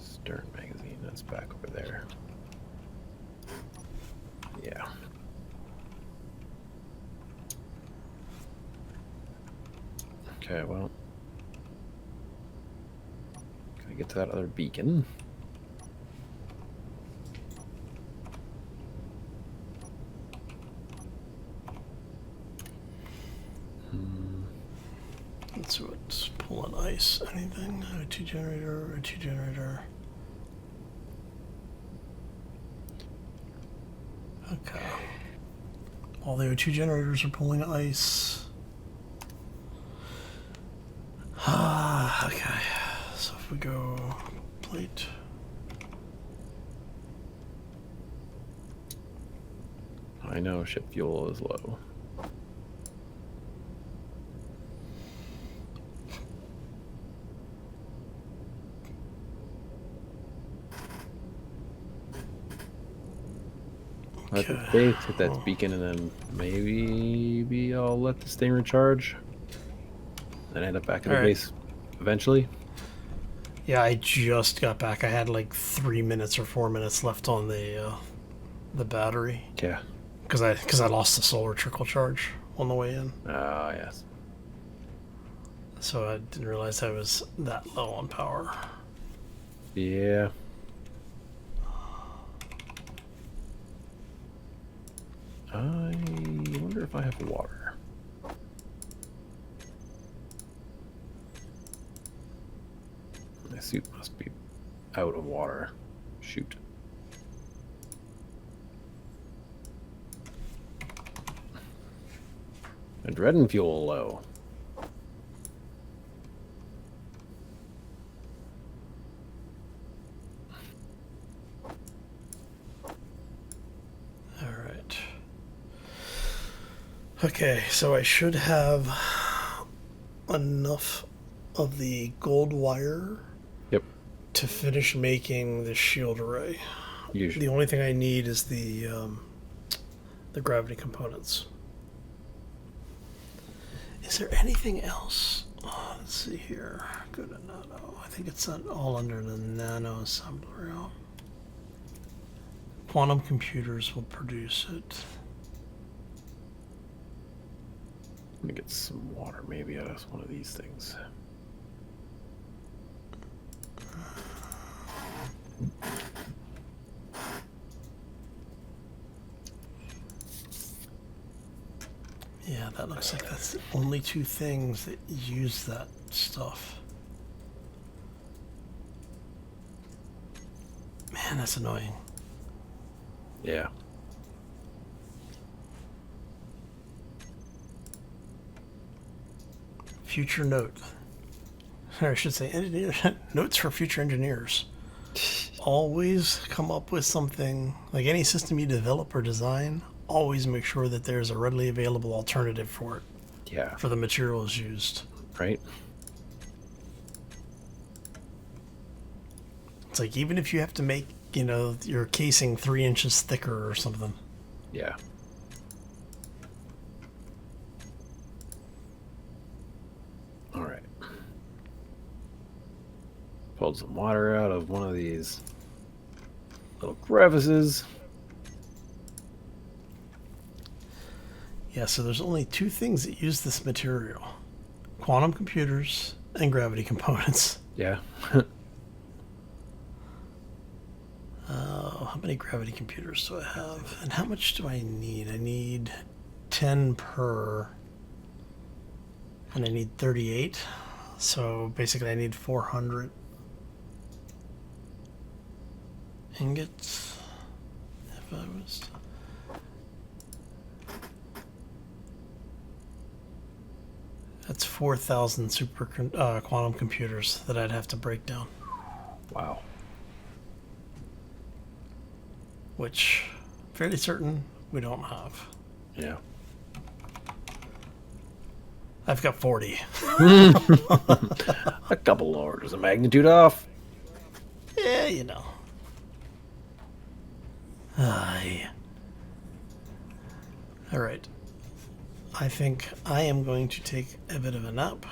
Stern magazine, that's back over there. Yeah. Okay, well. Can I get to that other beacon? Let's see what's pulling ice. Anything? O2 generator, O2 generator. Okay. All the O2 generators are pulling ice. Okay. So if we go plate. I know ship fuel is low. Let the base hit that beacon, and then maybe I'll let this thing recharge. Then end up back at the base eventually. Yeah, I just got back. I had like 3 minutes or 4 minutes left on the battery. Yeah. Because I lost the solar trickle charge on the way in. Ah, yes. So I didn't realize I was that low on power. Yeah. I wonder if I have water. My suit must be out of water. Shoot. Adrenaline fuel low. All right. Okay, so I should have enough of the gold wire Yep. to finish making the shield array. Usually. The only thing I need is the gravity components. Is there anything else? Oh, let's see here. Go to nano. I think it's all under the nano assembler. Quantum computers will produce it. Let me get some water maybe out of one of these things. Yeah, that looks like that's the only two things that use that stuff. Man, that's annoying. Yeah. Future note. Or I should say engineer notes for future engineers. Always come up with something, like any system you develop or design, always make sure that there's a readily available alternative for it, Yeah. for the materials used. Right? It's like, even if you have to make, your casing 3 inches thicker or something. Yeah. All right. Pulled some water out of one of these little crevices. Yeah, so there's only two things that use this material: quantum computers and gravity components. Yeah. How many gravity computers do I have? And how much do I need? I need 10 per. And I need 38. So basically I need 400 ingots. If I was to... That's 4,000 super quantum computers that I'd have to break down. Wow. Which, fairly certain, we don't have. Yeah. I've got 40. A couple orders of magnitude off. Yeah, you know. Aye. All right. I think I am going to take a bit of a nap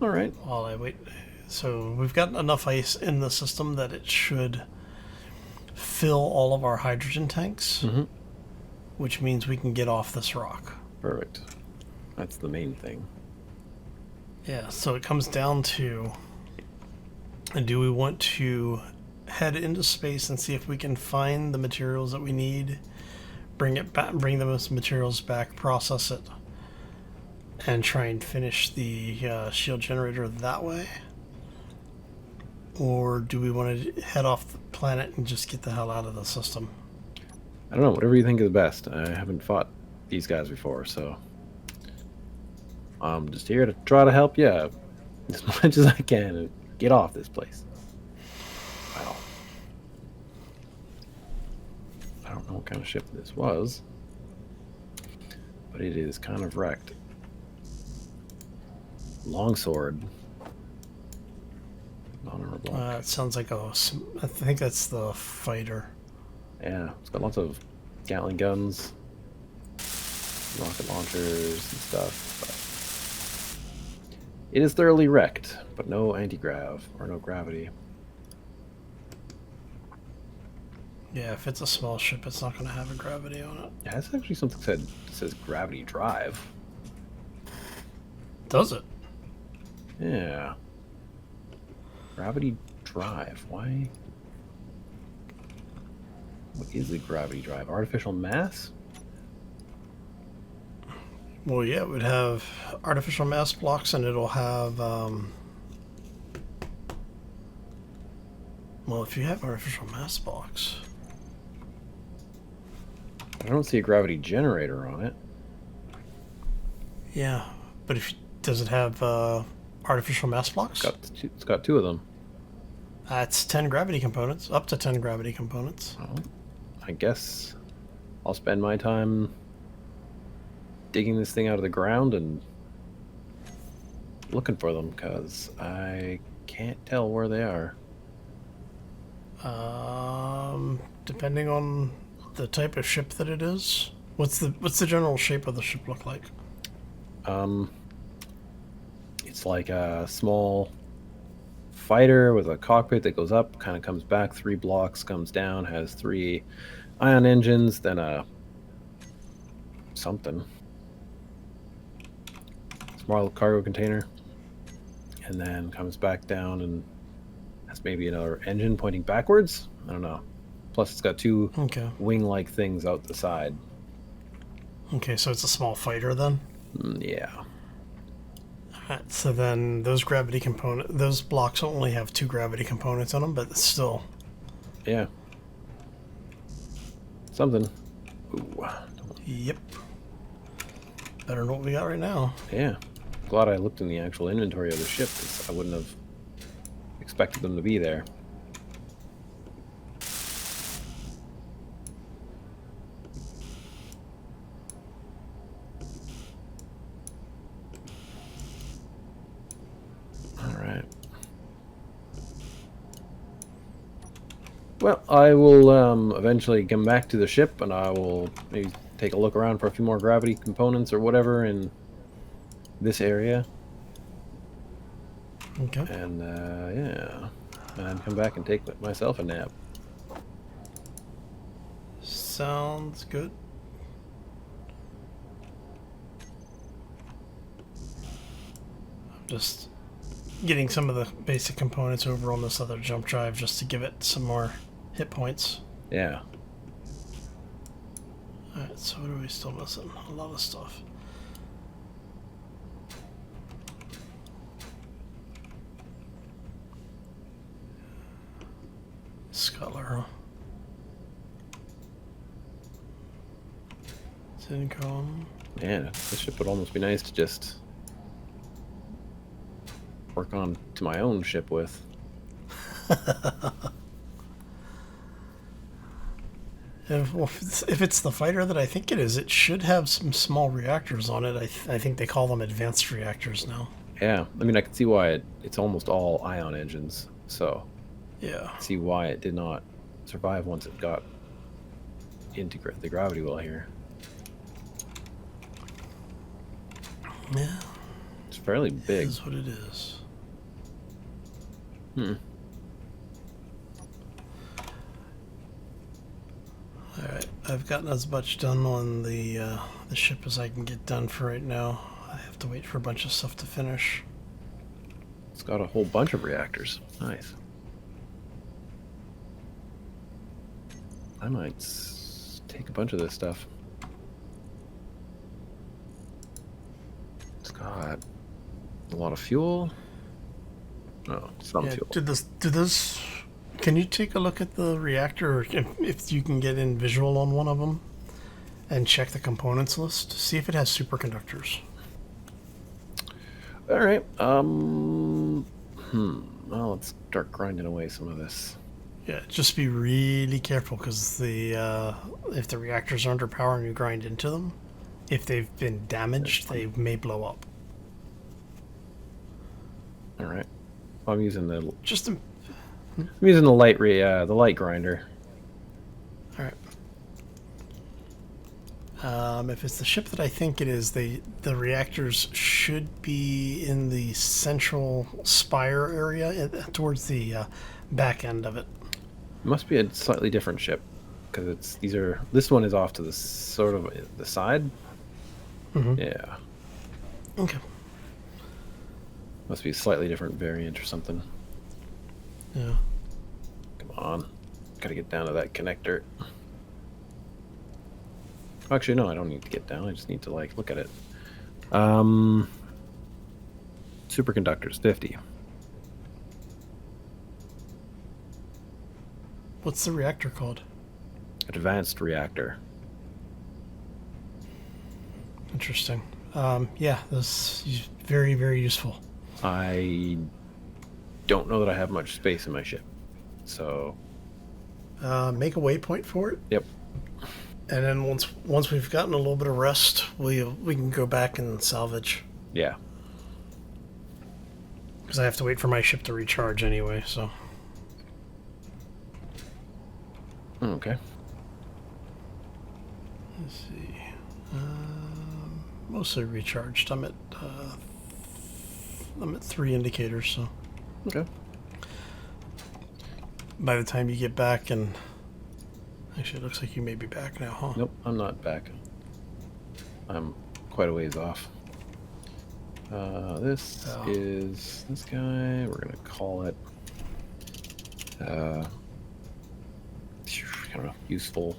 All right. while I wait. So we've got enough ice in the system that it should fill all of our hydrogen tanks, which means we can get off this rock. Perfect. That's the main thing. Yeah, so it comes down to, do we want to head into space and see if we can find the materials that we need, bring it back, bring those materials back, process it, and try and finish the shield generator that way? Or do we want to head off the planet and just get the hell out of the system? I don't know. Whatever you think is best. I haven't fought these guys before, so I'm just here to try to help you out as much as I can and get off this place. Wow. I don't know what kind of ship this was, but it is kind of wrecked. Longsword. Non-armor block. It sounds like I think that's the fighter. Yeah, it's got lots of Gatling guns, rocket launchers and stuff. But it is thoroughly wrecked, but no anti-grav or no gravity. Yeah, if it's a small ship, it's not going to have a gravity on it. Yeah, that's actually something that says gravity drive. Does it? Yeah. Gravity drive. Why? What is a gravity drive? Artificial mass? Well, yeah, it would have artificial mass blocks, and it'll have. Well, if you have artificial mass blocks, I don't see a gravity generator on it. yeah, but if does it have artificial mass blocks? It's got two of them. That's 10 gravity components, up to 10 gravity components. Well, I guess I'll spend my time digging this thing out of the ground and looking for them, because I can't tell where they are. Depending on the type of ship that it is. What's the general shape of the ship look like? It's like a small fighter with a cockpit that goes up, kind of comes back 3 blocks, comes down, has 3 ion engines, then a something small cargo container, and then comes back down and has maybe another engine pointing backwards. I don't know. Plus, it's got 2 wing-like things out the side. Okay, so it's a small fighter then. Yeah. Alright, so then those blocks only have 2 gravity components on them, but it's still. Yeah. Something. Ooh. Yep. Better know what we got right now. Yeah. Glad I looked in the actual inventory of the ship, because I wouldn't have expected them to be there. Alright. Well, I will eventually come back to the ship, and I will maybe take a look around for a few more gravity components or whatever in this area. Okay. And yeah, and come back and take myself a nap. Sounds good. I'm just getting some of the basic components over on this other jump drive just to give it some more hit points. Yeah. Alright, so what are we still missing? A lot of stuff. Scuttler. Income. Man, this ship would almost be nice to just work on to my own ship with. If it's the fighter that I think it is, it should have some small reactors on it. I think they call them advanced reactors now. Yeah, I mean, I can see why it's almost all ion engines, so yeah, I see why it did not survive once it got into the gravity well here. Yeah, it's fairly big. It is what it is. Alright, I've gotten as much done on the ship as I can get done for right now. I have to wait for a bunch of stuff to finish. It's got a whole bunch of reactors. Nice. I might take a bunch of this stuff. It's got a lot of fuel. Oh, some fuel. Can you take a look at the reactor, if you can get in visual on one of them, and check the components list? See if it has superconductors. All right. Well, let's start grinding away some of this. Yeah, just be really careful, because if the reactors are underpowered and you grind into them, if they've been damaged, they may blow up. All right. Well, I'm using the light grinder. All right. If it's the ship that I think it is, the reactors should be in the central spire area towards the back end of it. It must be a slightly different ship, because this one is off to the sort of the side. Mm-hmm. Yeah. Okay. Must be a slightly different variant or something. Yeah. Come on. Gotta get down to that connector. Actually, no, I don't need to get down. I just need to, like, look at it. Superconductors, 50. What's the reactor called? Advanced reactor. Interesting. Yeah, this is very, very useful. I don't know that I have much space in my ship. So, Make a waypoint for it. yep. And then once we've gotten a little bit of rest, we can go back and salvage. Yeah. Because I have to wait for my ship to recharge anyway, so. Okay. Let's see. Mostly recharged. I'm at 3 indicators, so. Okay. By the time you get back and... Actually, it looks like you may be back now, huh? Nope, I'm not back. I'm quite a ways off. This is this guy. We're gonna call it I don't know, useful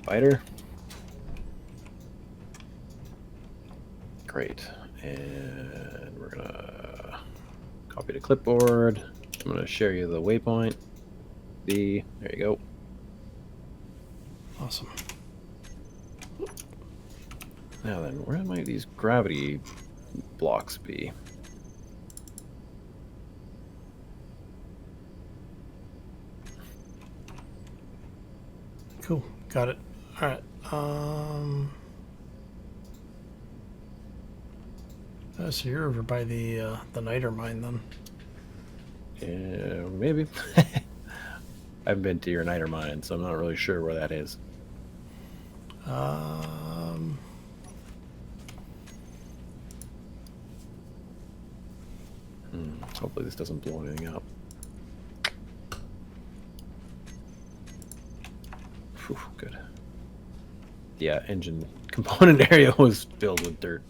fighter. Great. And we're gonna copy to clipboard. I'm gonna share you the waypoint. There you go. Awesome. Now then, where might these gravity blocks be? Cool. Got it. All right. So you're over by the niter mine then. Yeah, maybe. I haven't been to your niter mine, so I'm not really sure where that is. Hopefully this doesn't blow anything up. Whew, good. Yeah, engine component area was filled with dirt.